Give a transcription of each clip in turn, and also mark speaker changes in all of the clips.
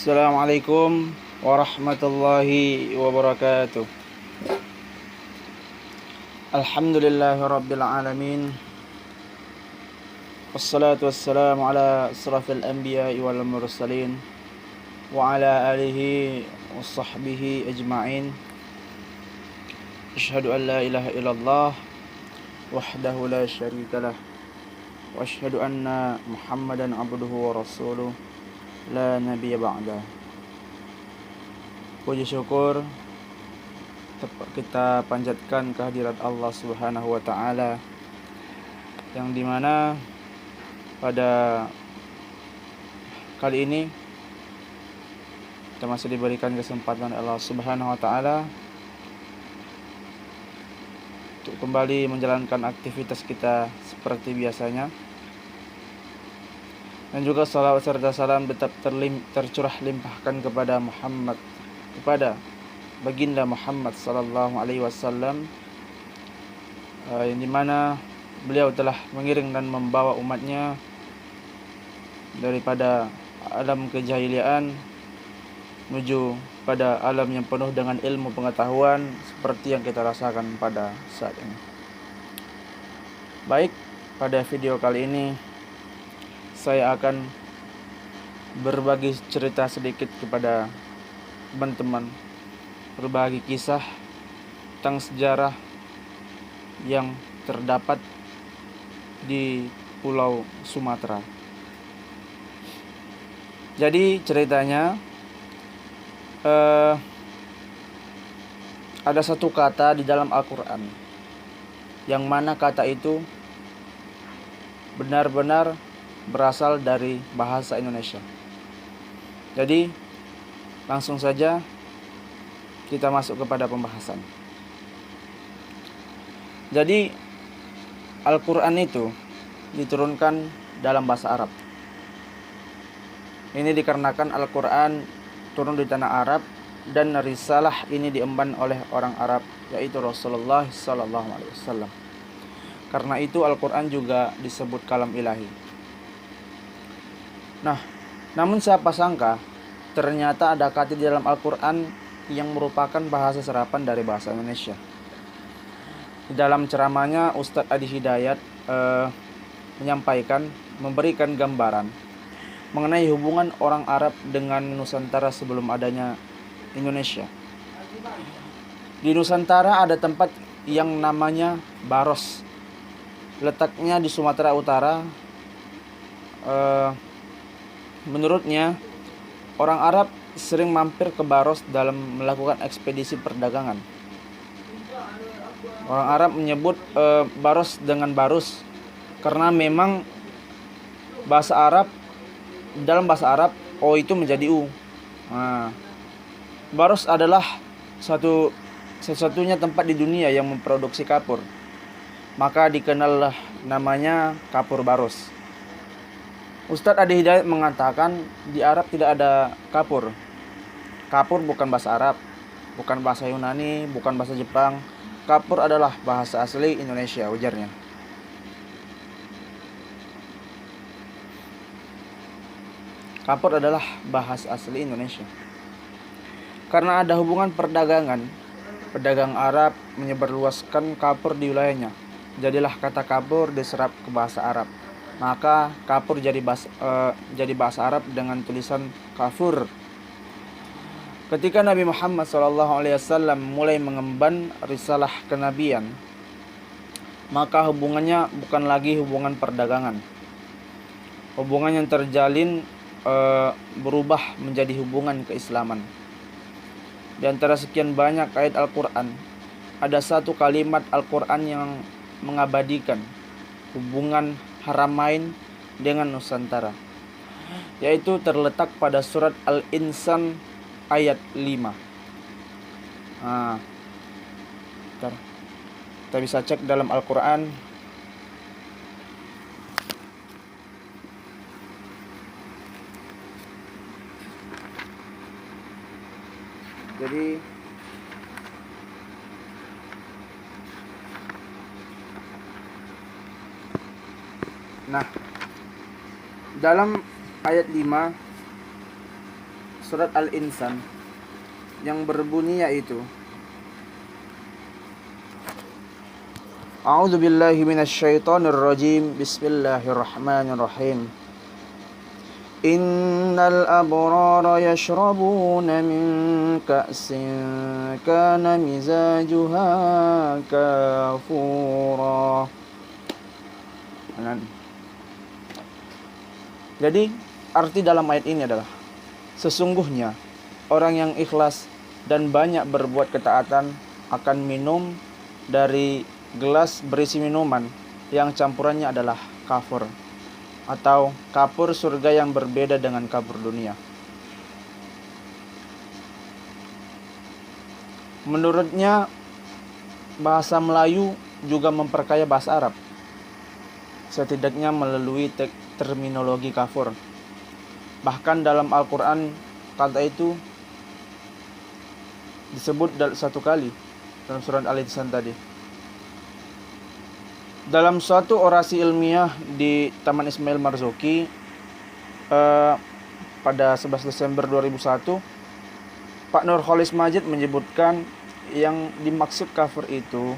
Speaker 1: Assalamualaikum warahmatullahi wabarakatuh. Alhamdulillahirabbil alamin. Wassalatu wassalamu ala asrafil anbiya'i wal mursalin wa ala alihi washabbihi ajma'in. Asyhadu an la ilaha illallah wahdahu la syarikalah wa asyhadu anna Muhammadan abduhu wa rasuluh la nabiyya ba'da. Puji syukur kita panjatkan kehadirat Allah Subhanahu wa taala, yang dimana pada kali ini kita masih diberikan kesempatan Allah Subhanahu wa taala untuk kembali menjalankan aktivitas kita seperti biasanya. Dan juga salawat serta salam tetap tercurah limpahkan kepada baginda Muhammad sallallahu alaihi wasallam, yang dimana beliau telah mengiring dan membawa umatnya daripada alam kejahiliaan menuju pada alam yang penuh dengan ilmu pengetahuan seperti yang kita rasakan pada saat ini. Baik, pada video kali ini saya akan berbagi cerita sedikit kepada teman-teman, berbagi kisah tentang sejarah yang terdapat di Pulau Sumatera. Jadi ceritanya ada satu kata di dalam Al-Quran, yang mana kata itu benar-benar berasal dari bahasa Indonesia. Jadi langsung saja kita masuk kepada pembahasan. Jadi Al-Quran itu diturunkan dalam bahasa Arab. Ini dikarenakan Al-Quran turun di tanah Arab dan risalah ini diemban oleh orang Arab, yaitu Rasulullah SAW. Karena itu Al-Quran juga disebut kalam ilahi. Nah, namun siapa sangka ternyata ada kata di dalam Al-Quran yang merupakan bahasa serapan dari bahasa Indonesia. Di dalam ceramahnya Ustadz Adi Hidayat memberikan gambaran mengenai hubungan orang Arab dengan Nusantara sebelum adanya Indonesia. Di Nusantara ada tempat yang namanya Baros. Letaknya di Sumatera Utara. Menurutnya, orang Arab sering mampir ke Baros dalam melakukan ekspedisi perdagangan. Orang Arab menyebut Baros dengan Barus karena memang dalam bahasa Arab O itu menjadi U. Nah, Baros adalah satu-satunya tempat di dunia yang memproduksi kapur. Maka dikenallah namanya Kapur Baros. Ustadz Adi Hidayat mengatakan di Arab tidak ada kapur. Kapur bukan bahasa Arab, bukan bahasa Yunani, bukan bahasa Jepang. Kapur adalah bahasa asli Indonesia, ujarnya. Kapur adalah bahasa asli Indonesia. Karena ada hubungan perdagangan, pedagang Arab menyebarluaskan kapur di wilayahnya. Jadilah kata kapur diserap ke bahasa Arab. Maka kapur jadi bahasa Arab dengan tulisan kafur. Ketika Nabi Muhammad SAW mulai mengemban risalah kenabian, maka hubungannya bukan lagi hubungan perdagangan. Hubungan yang terjalin berubah menjadi hubungan keislaman. Di antara sekian banyak ayat Al-Quran, ada satu kalimat Al-Quran yang mengabadikan hubungan Haramain dengan Nusantara, yaitu terletak pada surat Al-Insan ayat 5. Kita bisa cek dalam Al-Quran. Jadi dalam ayat 5 surat Al-Insan yang berbunyi yaitu A'udzu billahi minasyaitonir rajim. Bismillahirrahmanirrahim. Innal abrara yashrabuna min ka'sin kana mizajuha kafura. Jadi arti dalam ayat ini adalah sesungguhnya orang yang ikhlas dan banyak berbuat ketaatan akan minum dari gelas berisi minuman yang campurannya adalah kafur atau kapur surga yang berbeda dengan kapur dunia. Menurutnya bahasa Melayu juga memperkaya bahasa Arab, setidaknya melalui terminologi kafur. Bahkan dalam Al-Quran kata itu disebut satu kali dalam surat Al-Insan tadi. Dalam suatu orasi ilmiah di Taman Ismail Marzuki pada 11 Desember 2001, Pak Nurholis Majid menyebutkan yang dimaksud kafir itu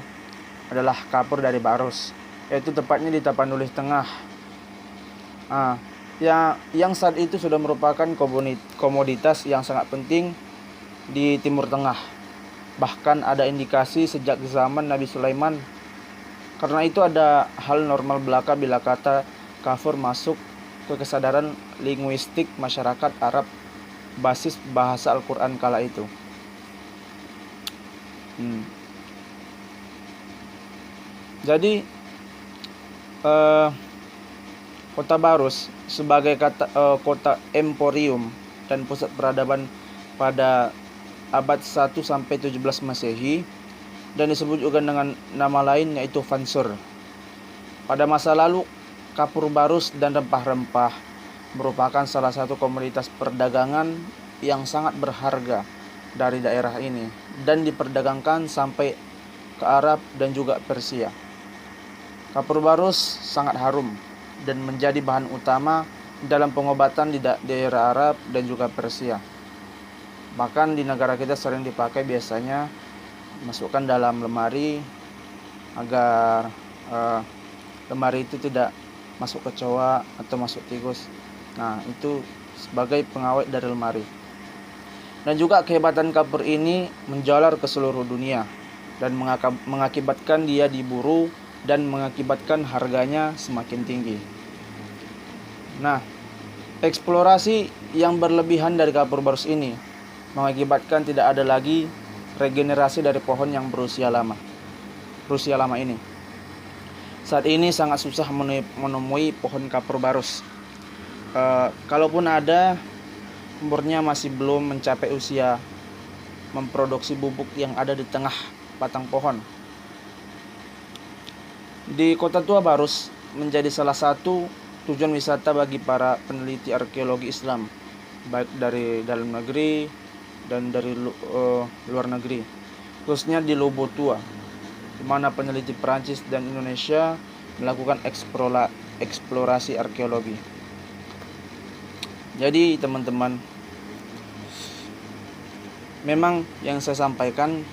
Speaker 1: adalah kapur dari Barus, yaitu tepatnya di Tapanuli Tengah. Yang saat itu sudah merupakan komoditas yang sangat penting di Timur Tengah. Bahkan ada indikasi sejak zaman Nabi Sulaiman. Karena itu ada hal normal belaka bila kata kafir masuk ke kesadaran linguistik masyarakat Arab basis bahasa Al-Quran kala itu. Jadi Kota Barus sebagai kota emporium dan pusat peradaban pada abad 1 sampai 17 Masehi, dan disebut juga dengan nama lain yaitu Fansur. Pada masa lalu, kapur barus dan rempah-rempah merupakan salah satu komoditas perdagangan yang sangat berharga dari daerah ini dan diperdagangkan sampai ke Arab dan juga Persia. Kapur barus sangat harum dan menjadi bahan utama dalam pengobatan di daerah Arab dan juga Persia. Bahkan di negara kita sering dipakai biasanya masukkan dalam lemari agar lemari itu tidak masuk kecoa atau masuk tikus. Nah, itu sebagai pengawet dari lemari. Dan juga kehebatan kapur ini menjalar ke seluruh dunia dan mengakibatkan dia diburu dan mengakibatkan harganya semakin tinggi. Nah, eksplorasi yang berlebihan dari kapur barus ini mengakibatkan tidak ada lagi regenerasi dari pohon yang berusia lama ini. Saat ini sangat susah menemui pohon kapur barus. Kalaupun ada, umurnya masih belum mencapai usia memproduksi bubuk yang ada di tengah batang pohon. Di Kota Tua Barus menjadi salah satu tujuan wisata bagi para peneliti arkeologi Islam, baik dari dalam negeri dan dari luar negeri, khususnya di Lobo Tua, di mana peneliti Perancis dan Indonesia melakukan eksplorasi arkeologi. Jadi teman-teman, memang yang saya sampaikan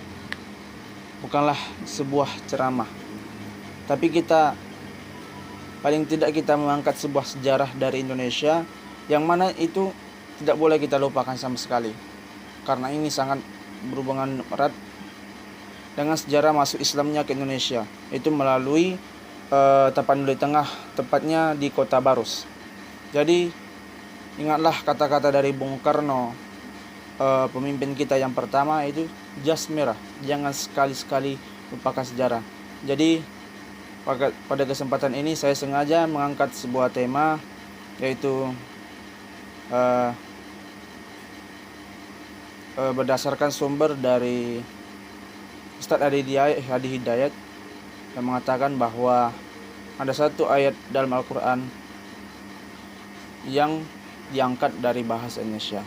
Speaker 1: bukanlah sebuah ceramah, tapi paling tidak kita mengangkat sebuah sejarah dari Indonesia yang mana itu tidak boleh kita lupakan sama sekali. Karena ini sangat berhubungan erat dengan sejarah masuk Islamnya ke Indonesia, itu melalui Tapanuli Tengah, tepatnya di Kota Barus. Jadi ingatlah kata-kata dari Bung Karno, pemimpin kita yang pertama, itu jas merah, jangan sekali-sekali lupakan sejarah. Jadi pada kesempatan ini saya sengaja mengangkat sebuah tema, yaitu berdasarkan sumber dari Ustaz Adi Hidayat yang mengatakan bahwa ada satu ayat dalam Al-Quran yang diangkat dari bahasa Indonesia.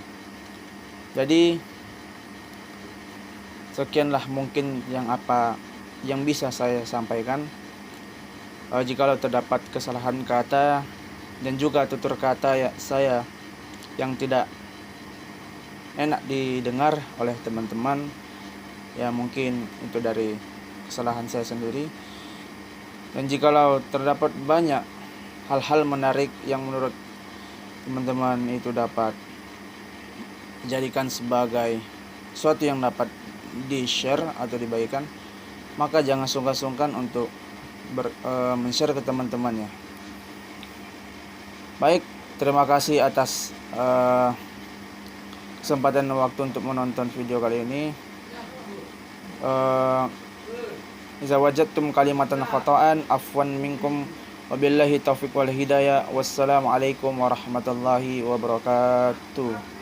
Speaker 1: Jadi sekianlah mungkin yang bisa saya sampaikan. Jikalau terdapat kesalahan kata dan juga tutur kata saya yang tidak enak didengar oleh teman-teman. Ya mungkin itu dari kesalahan saya sendiri. Dan jikalau terdapat banyak hal-hal menarik yang menurut teman-teman itu dapat dijadikan sebagai sesuatu yang dapat di-share atau dibagikan, maka jangan sungkan-sungkan untuk men-share ke teman-temannya. Baik, terima kasih atas kesempatan dan waktu untuk menonton video kali ini. Iza wajadtum kalimatan khata'an afwan minkum wabillahi taufiq wal hidayah. Wassalamualaikum warahmatullahi wabarakatuh.